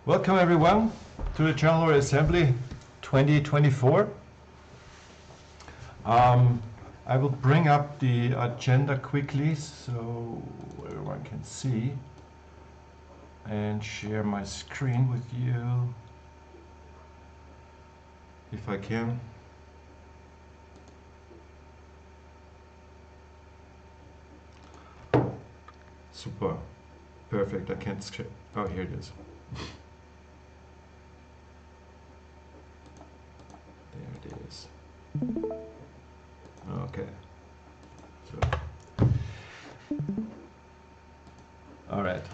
Welcome everyone to the General Assembly 2024. I will bring up the agenda quickly so everyone can see and share my screen with you if I can. Super, perfect. I can't screen. Oh, here it is. There it is. Okay. So, all right.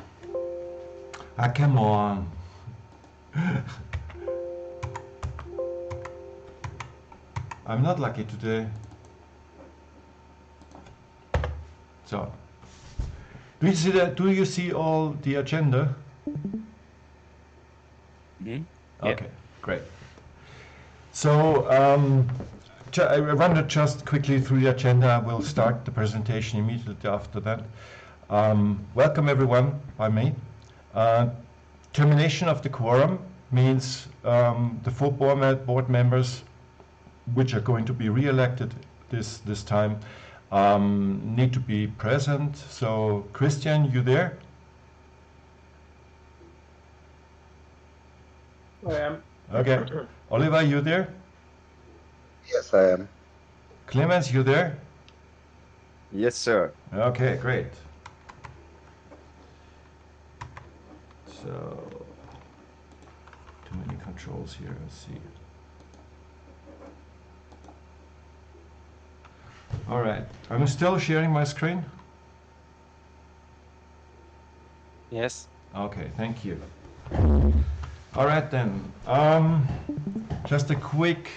Ah, come on. I'm not lucky today. So, do you see that? Do you see all the agenda? Mm-hmm. Okay, great. So I run it just quickly through the agenda. I will start the presentation immediately after that. Welcome everyone by me. Termination of the quorum means the full board members, which are going to be re-elected this time, need to be present. So Christian, you there? I am. Okay. Oliver, you there? Yes, I am. Clemens, you there? Yes, sir. Okay, great. So, too many controls here, let's see. All right, I'm still sharing my screen? Yes. Okay, thank you. All right then, just a quick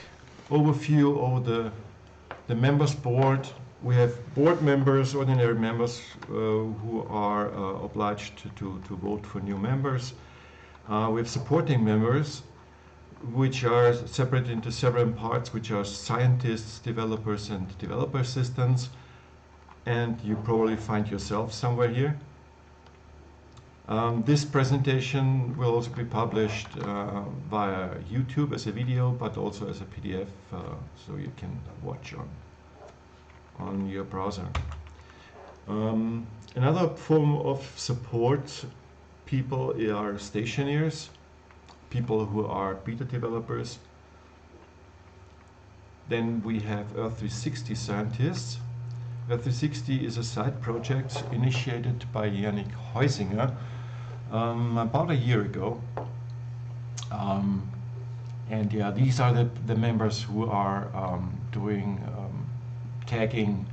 overview of the members board. We have board members, ordinary members, who are obliged to vote for new members. We have supporting members, which are separated into several parts, which are scientists, developers, and developer assistants. And you probably find yourself somewhere here. This presentation will also be published via YouTube as a video, but also as a PDF, so you can watch on your browser. Another form of support people are stationers, people who are beta developers. Then we have Earth 360 scientists. Earth 360 is a side project initiated by Yannick Heusinger about a year ago. And yeah, these are the members who are doing tagging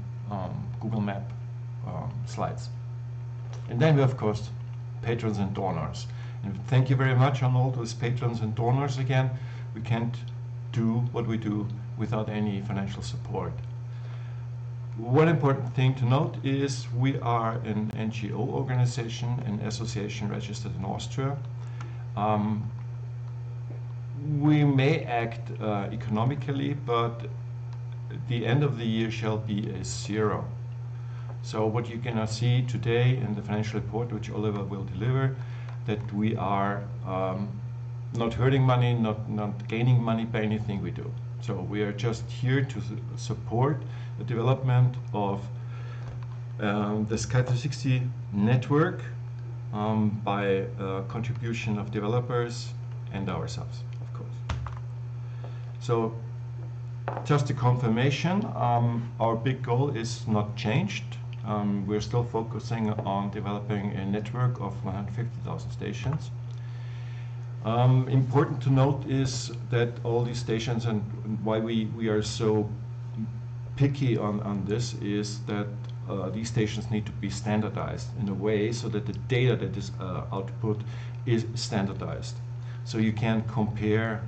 Google Map slides. And then we have, of course, patrons and donors. And thank you very much on all those patrons and donors again. We can't do what we do without any financial support. One important thing to note is we are an NGO organization, an association registered in Austria. We may act economically, but the end of the year shall be a zero. So what you're gonna see today in the financial report, which Oliver will deliver, that we are not hurting money, not gaining money by anything we do. So we are just here to support the development of the Sky 360 network by contribution of developers and ourselves, of course. So just a confirmation, our big goal is not changed. We're still focusing on developing a network of 150,000 stations. Important to note is that all these stations, and why we are so picky on this, is that these stations need to be standardized in a way so that the data that is output is standardized. So you can compare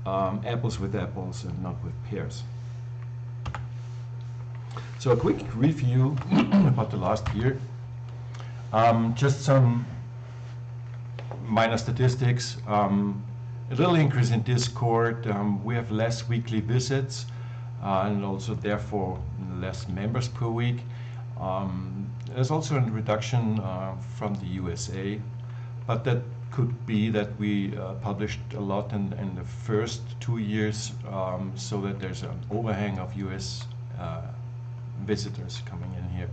apples with apples and not with pears. So a quick review about the last year. Just some minor statistics. A little increase in Discord. We have less weekly visits and also therefore less members per week. There's also a reduction from the USA, but that could be that we published a lot in the first 2 years, so that there's an overhang of US visitors coming in here.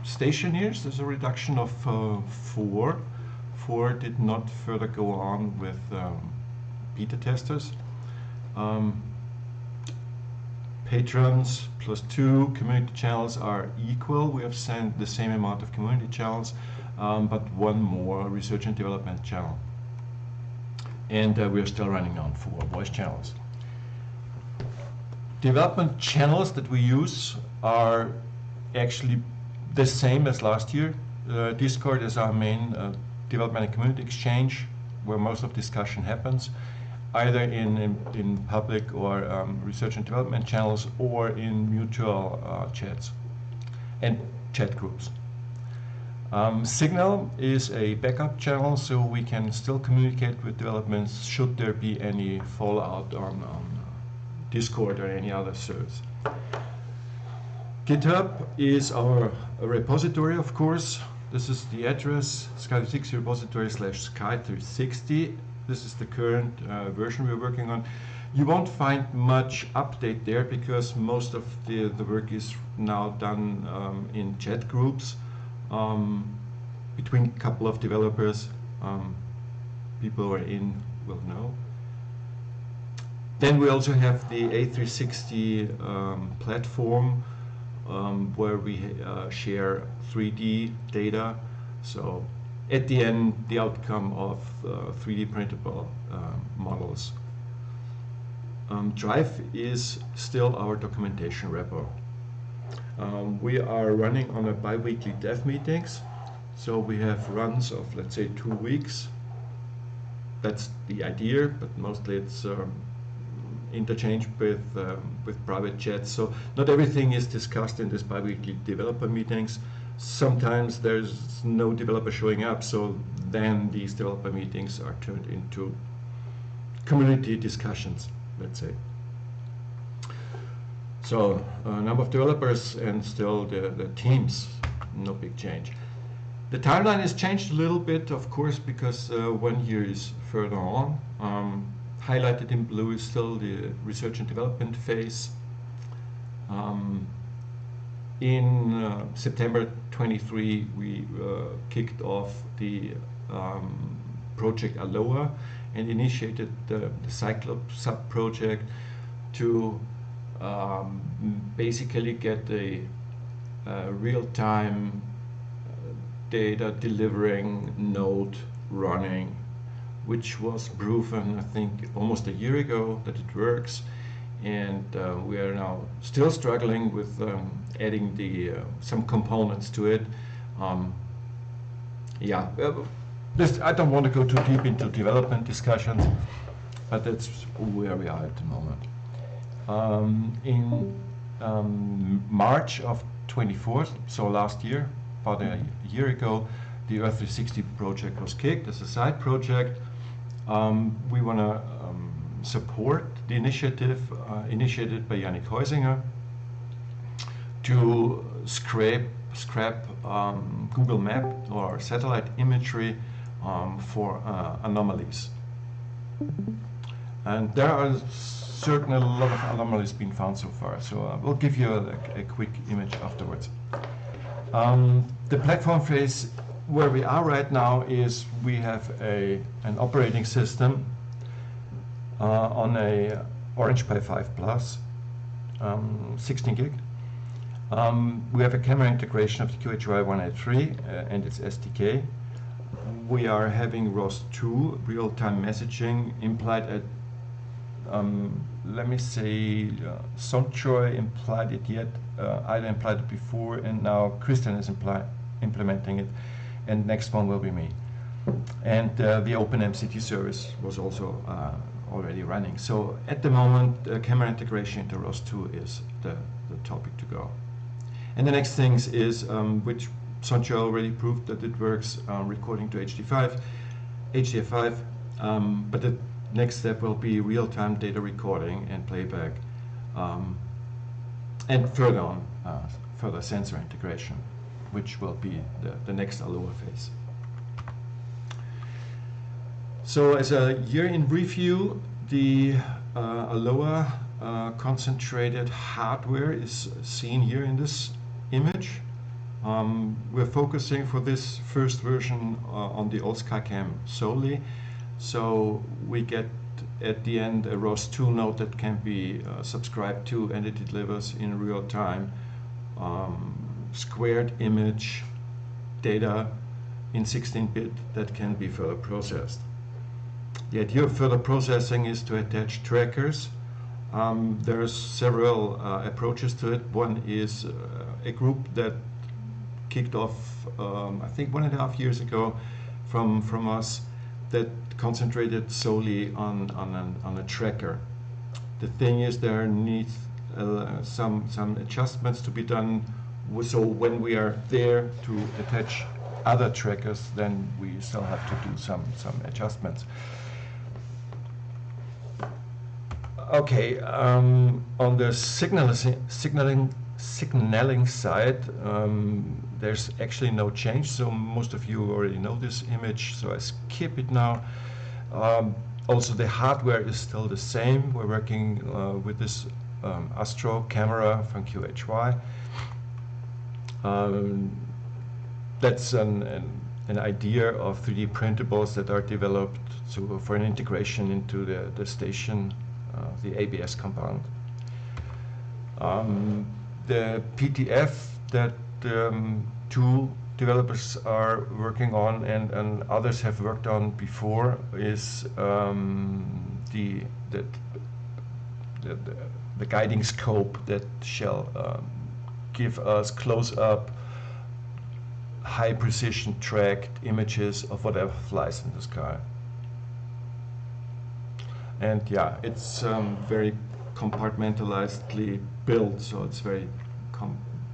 Stationers, there's a reduction of 4. 4 did not further go on with beta testers. Patrons +2, community channels are equal. We have sent the same amount of community channels, but 1 more research and development channel. And we are still running on 4 voice channels. Development channels that we use are actually the same as last year. Discord is our main development and community exchange, where most of discussion happens, either in public or research and development channels, or in mutual chats and chat groups. Signal is a backup channel, so we can still communicate with developments should there be any fallout on Discord or any other service. GitHub is our repository, of course. This is the address, Sky360 repository /Sky360. This is the current version we're working on. You won't find much update there because most of the work is now done in chat groups between a couple of developers. People who are in will know. Then we also have the A360 platform, where we share 3D data. So at the end, the outcome of 3D printable models. Drive is still our documentation repo. We are running on a bi-weekly dev meetings. So we have runs of, let's say, 2 weeks. That's the idea, but mostly it's interchange with private chats. So not everything is discussed in this bi-weekly developer meetings. Sometimes there's no developer showing up, so then these developer meetings are turned into community discussions, let's say. So number of developers and still the teams, no big change. The timeline has changed a little bit, of course, because 1 year is further on. Highlighted in blue is still the research and development phase. In September 23, we kicked off the project Aloha and initiated the Cyclops sub-project to basically get a real-time data delivering node running, which was proven, I think, almost a year ago that it works. And we are now still struggling with adding some components to it. I don't want to go too deep into development discussions, but that's where we are at the moment. In March of 24, so last year, about a year ago, the Earth 360 project was kicked as a side project. We want to support the initiative initiated by Yannick Heusinger to scrap Google Map or satellite imagery for anomalies. And there are certainly a lot of anomalies being found so far, so we'll give you a quick image afterwards. The platform phase where we are right now is we have an operating system on a Orange Pi 5 Plus, 16 gig. We have a camera integration of the QHY 183 and its SDK. We are having ROS2, real-time messaging, implied at, let me say, Sontroy implied it yet, Ida implied it before, and now Christian is implementing it, and next one will be me. And the OpenMCT service was also already running. So at the moment, camera integration into ROS2 is the topic to go. And the next things is, which Sontroy already proved that it works, recording to HDF5, but the next step will be real-time data recording and playback, and further on, further sensor integration, which will be the next Aloha phase. So as a year in review, the lower concentrated hardware is seen here in this image. We're focusing for this first version on the old SkyCam solely, so we get at the end a ROS2 node that can be subscribed to, and it delivers in real time squared image data in 16-bit that can be further processed. The idea of further processing is to attach trackers. There's several approaches to it. One is a group that kicked off, I think 1.5 years ago from us, that concentrated solely on a tracker. The thing is, there needs some adjustments to be done, so when we are there to attach other trackers, then we still have to do some adjustments. Okay, on the signaling side, there's actually no change, so most of you already know this image, so I skip it now. Also, the hardware is still the same. We're working with this Astro camera from QHY. That's an idea of 3D printables that are developed for an integration into the station, the ABS compound. The PTF that two developers are working on and others have worked on before is the guiding scope that shall give us close-up, high-precision tracked images of whatever flies in the sky. And yeah, it's very compartmentalizedly built, so it's very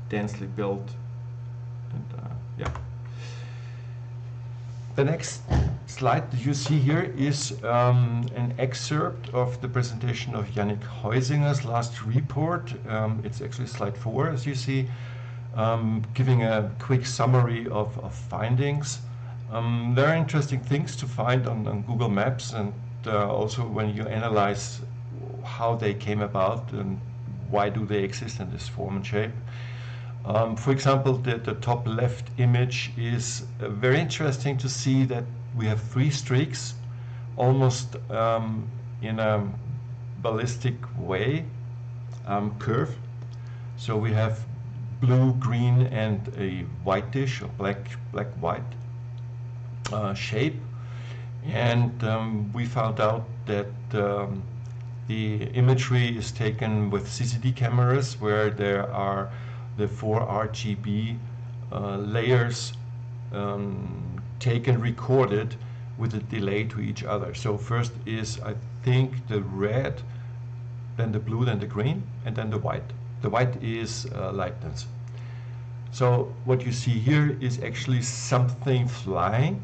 densely built. And yeah. The next slide that you see here is an excerpt of the presentation of Yannick Heusinger's last report. It's actually slide 4, as you see, giving a quick summary of findings. There are interesting things to find on Google Maps, and also when you analyze how they came about and why do they exist in this form and shape. For example, the top left image is very interesting to see that we have 3 streaks almost in a ballistic way, curve. So we have blue, green, and a whitish or black-white shape. And we found out that the imagery is taken with CCD cameras, where there are the 4 RGB layers taken, recorded with a delay to each other. So first is, I think, the red, then the blue, then the green, and then the white. The white is lightness. So what you see here is actually something flying,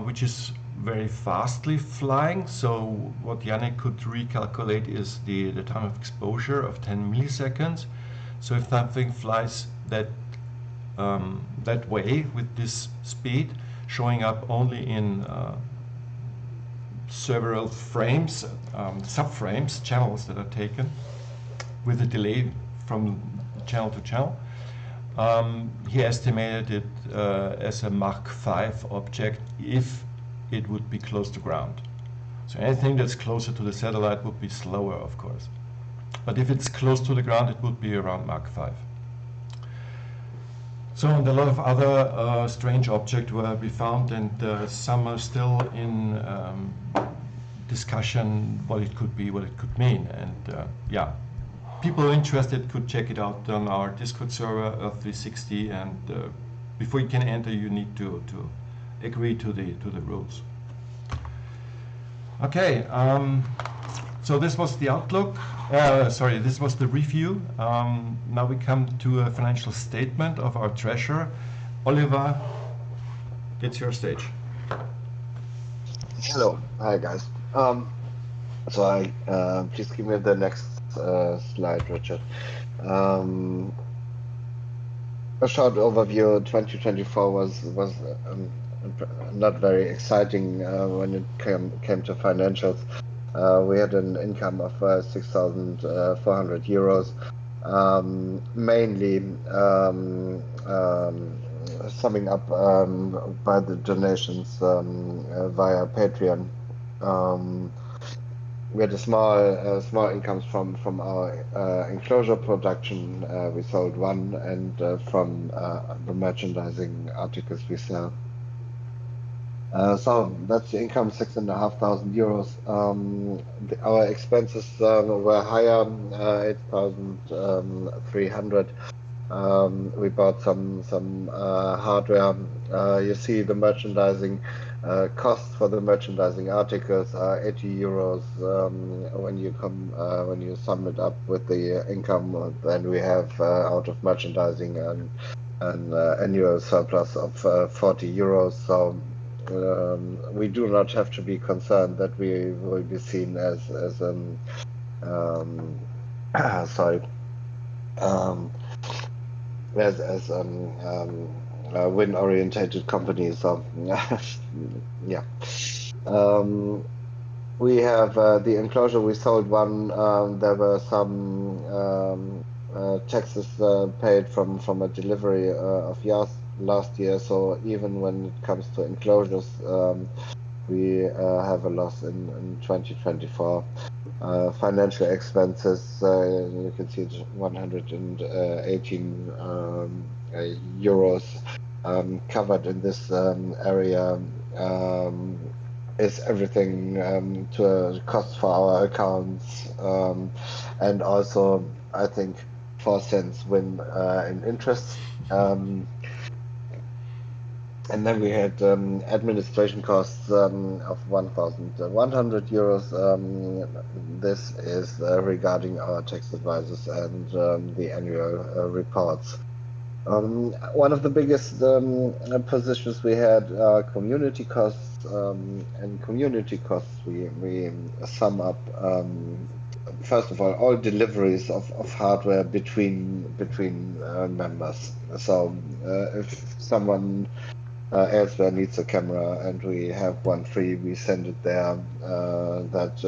which is very fastly flying. So what Yannick could recalculate is the time of exposure of 10 milliseconds. So if something flies that way with this speed, showing up only in several frames, subframes, channels that are taken with a delay from channel to channel, he estimated it as a Mach 5 object if it would be close to ground. So anything that's closer to the satellite would be slower, of course. But if it's close to the ground, it would be around Mach 5. So, and a lot of other strange objects were be found, and some are still in discussion what it could be, what it could mean. And yeah, people interested could check it out on our Discord server, Earth360, and before you can enter, you need to agree to the rules. Okay, so this was the outlook. This was the review. Now we come to a financial statement of our treasurer. Oliver, it's your stage. Hello, hi guys. So I please give me the next slide, Richard. A short overview. 2024 was not very exciting when it came to financials. We had an income of 6,400 euros, mainly summing up by the donations via Patreon. We had a small incomes from our enclosure production. We sold one, and from the merchandising articles we sell. So that's the income, 6,500 euros. Our expenses were higher, 8,300. We bought some hardware. You see the merchandising costs for the merchandising articles are 80 euros. When you sum it up with the income, then we have out of merchandising an annual surplus of 40 euros. So we do not have to be concerned that we will be seen as sorry. As win-orientated company. So yeah. We have the enclosure. We sold one. There were some taxes paid from a delivery of last year. So even when it comes to enclosures, we have a loss in 2024. Financial expenses, you can see it's 118 euros covered in this area. Is everything to a cost for our accounts, and also I think 4 cents win in interest. And then we had administration costs of 1,100 euros. This is regarding our tax advisors and the annual reports. One of the biggest positions we had are community costs, and community costs we sum up first of all deliveries of hardware between members. So if someone elsewhere needs a camera and we have one free, we send it there, that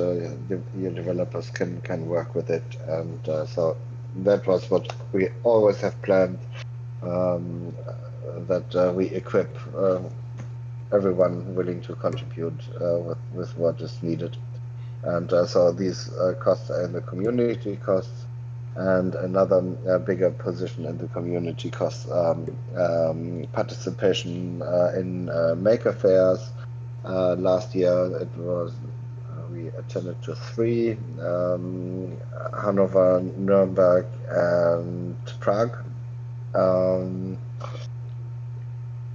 your developers can work with it. And so that was what we always have planned, that we equip everyone willing to contribute with what is needed. And so these costs are in the community costs. And another bigger position in the community costs, participation in maker fairs. Last year it was we attended to 3: Hanover, Nuremberg, and Prague.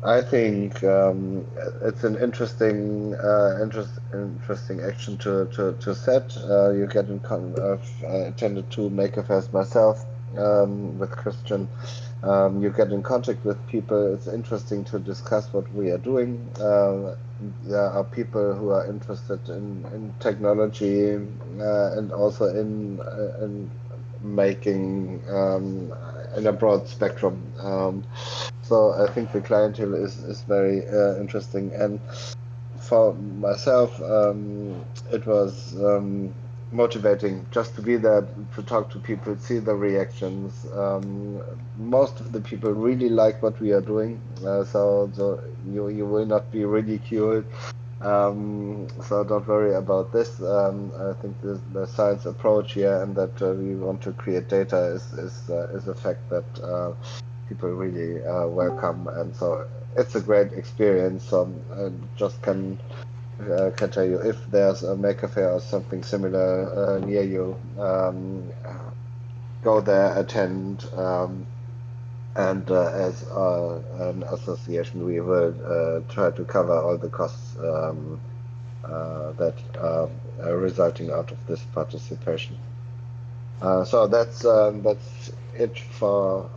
I think it's an interesting action to set. You get attended to maker fairs myself with Christian. You get in contact with people. It's interesting to discuss what we are doing. There are people who are interested in technology and also in making in a broad spectrum. So I think the clientele is very interesting, and for myself, it was motivating just to be there, to talk to people, see the reactions. Most of the people really like what we are doing, so you will not be ridiculed. So don't worry about this. I think the science approach here, and that we want to create data, is a fact that people really welcome, and so it's a great experience. So I just can tell you, if there's a maker fair or something similar near you, go there, attend, and as an association, we will try to cover all the costs that are resulting out of this participation. So that's it for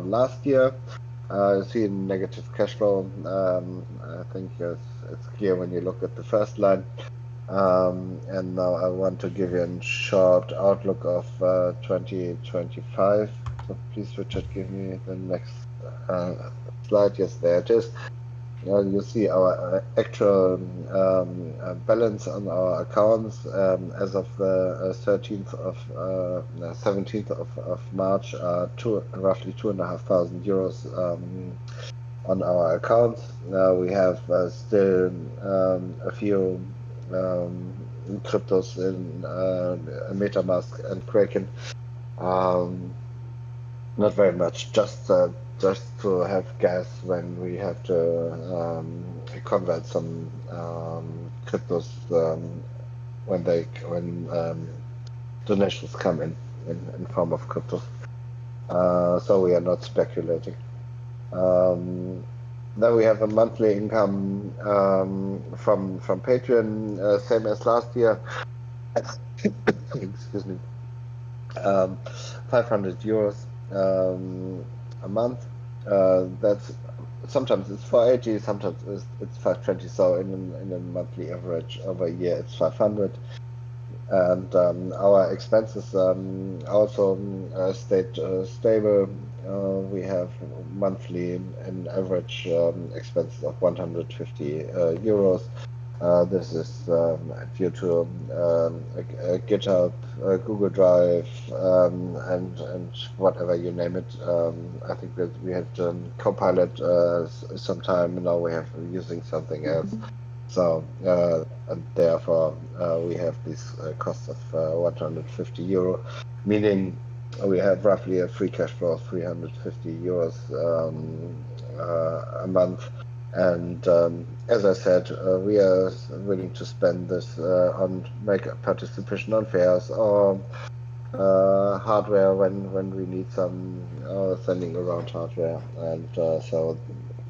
last year. You see negative cash flow. I think it's clear when you look at the first line. And now I want to give you a short outlook of 2025. So please, Richard, give me the next slide. Yes, there it is. you see our actual balance on our accounts as of the 17th of March, roughly 2,500 euros on our accounts. We have still a few cryptos in MetaMask and Kraken. Not very much, just to have gas when we have to convert some cryptos when donations come in form of cryptos. So we are not speculating. Then we have a monthly income from Patreon, same as last year. Excuse me. 500 euros a month. That's sometimes it's 480, sometimes it's 520. So in a monthly average over a year, it's 500. And our expenses also stayed stable. We have monthly an average expenses of 150 euros. This is due to GitHub, Google Drive, and whatever you name it. I think that we had Copilot some time. Now we have using something else. So and therefore we have this cost of 150 euro, meaning we have roughly a free cash flow of 350 euros a month. And as I said, we are willing to spend this on make participation on fairs or hardware when we need some sending around hardware, and so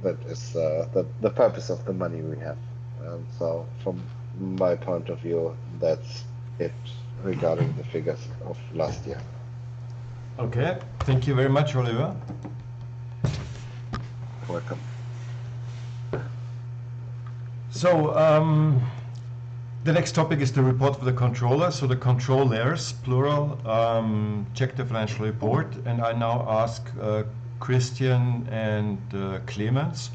that is the purpose of the money we have. And so from my point of view, that's it regarding the figures of last year. Okay, thank you very much, Oliver. Welcome. So the next topic is the report of the controller. So the controllers, plural, check the financial report, and I now ask Christian and Clemens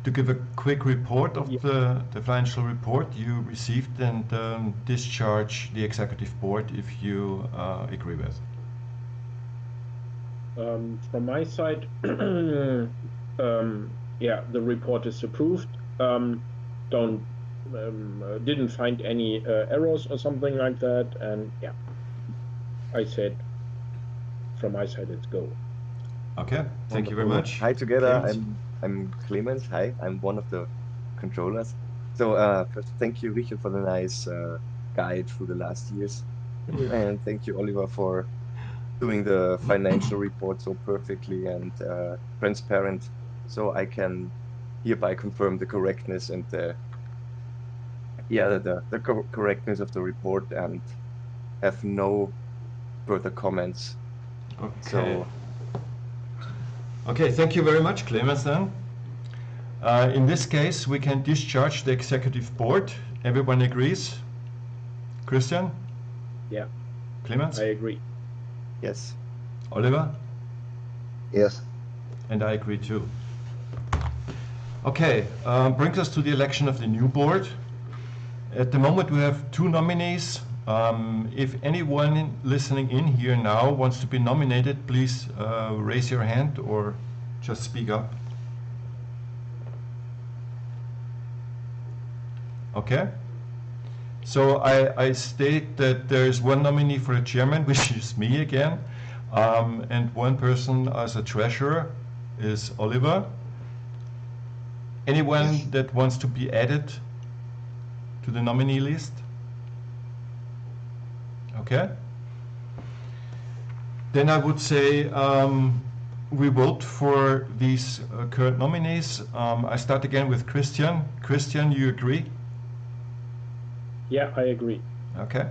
to give a quick report of the financial report you received and discharge the executive board if you agree with. From my side, yeah, the report is approved. Didn't find any errors or something like that, and yeah, I said from my side it's go. Okay, thank you very much. Hi together. Clemens. I'm Clemens. Hi, I'm one of the controllers. So first, thank you, Richard, for the nice guide through the last years, and thank you, Oliver, for doing the financial report so perfectly and transparent. So I can hereby confirm the correctness and the correctness of the report and have no further comments. Okay. So okay, thank you very much, Clemens. Then, in this case, we can discharge the executive board. Everyone agrees? Christian? Yeah, Clemens? I agree. yes. Oliver? Yes. And I agree too. Okay, brings us to the election of the new board. At the moment, we have two nominees. If anyone listening in here now wants to be nominated, please raise your hand or just speak up. Okay. So I state that there is one nominee for a chairman, which is me again, and one person as a treasurer is Oliver. Anyone that wants to be added to the nominee list? Okay. Then I would say we vote for these current nominees. I start again with Christian. Christian, you agree? Yeah, I agree. Okay.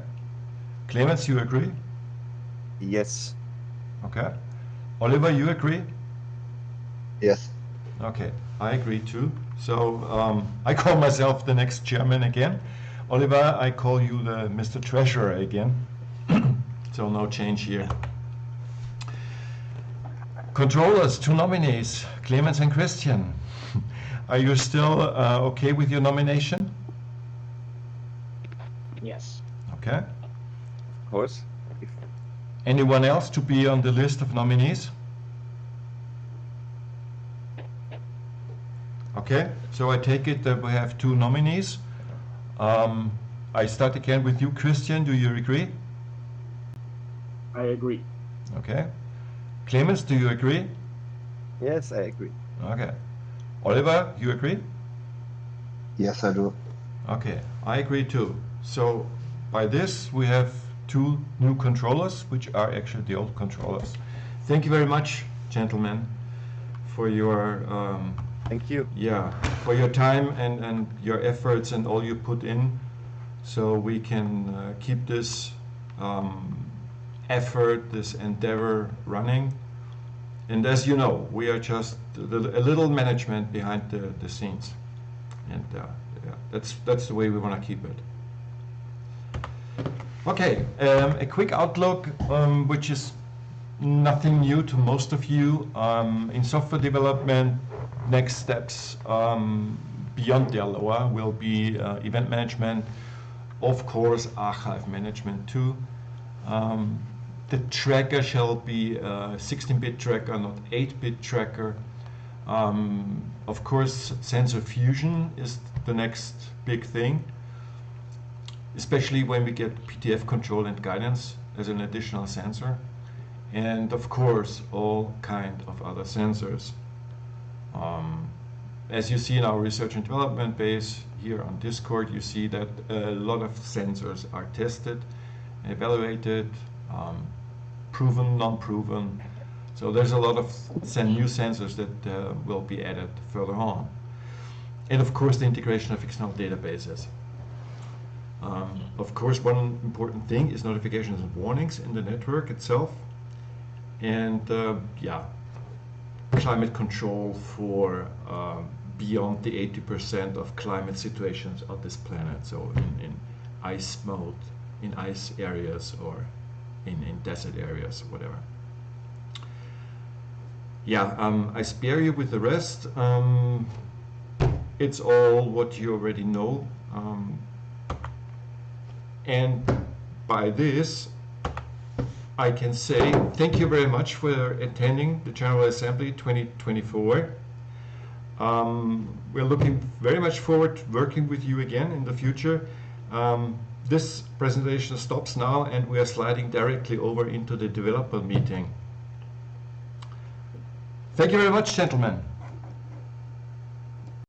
Clemens, you agree? Yes. Okay. Oliver, you agree? Yes. Okay, I agree too. So I call myself the next chairman again. Oliver, I call you the Mr. Treasurer again. So no change here. Controllers, two nominees, Clemens and Christian. Are you still okay with your nomination? Yes. Okay. Of course. If Anyone else to be on the list of nominees? Okay, so I take it that we have 2 nominees. I start again with you, Christian. Do you agree? I agree. Okay. Clemens, do you agree? yes, I agree. Okay. Oliver, you agree? Yes, I do. Okay, I agree too. So by this we have 2 new controllers, which are actually the old controllers. Thank you very much, gentlemen, for your Thank you. for your time and your efforts and all you put in, so we can keep this effort, this endeavor running. And as you know, we are just a little management behind the scenes, and yeah, that's the way we want to keep it. Okay, a quick outlook, which is nothing new to most of you. In software development, next steps beyond the LOA will be event management, of course archive management too. The tracker shall be a 16-bit tracker, not 8-bit tracker. Of course, sensor fusion is the next big thing, especially when we get PTF control and guidance as an additional sensor. And of course, all kind of other sensors. As you see in our research and development base here on Discord, you see that a lot of sensors are tested, evaluated, proven, non-proven. So there's a lot of new sensors that will be added further on. And of course, the integration of external databases. Of course, one important thing is notifications and warnings in the network itself. And yeah, climate control for beyond the 80% of climate situations on this planet. So in ice mode, in ice areas, or in desert areas, whatever. Yeah, I spare you with the rest. It's all what you already know. And by this, I can say thank you very much for attending the General Assembly 2024. We're looking very much forward to working with you again in the future. This presentation stops now and we are sliding directly over into the developer meeting. Thank you very much, gentlemen.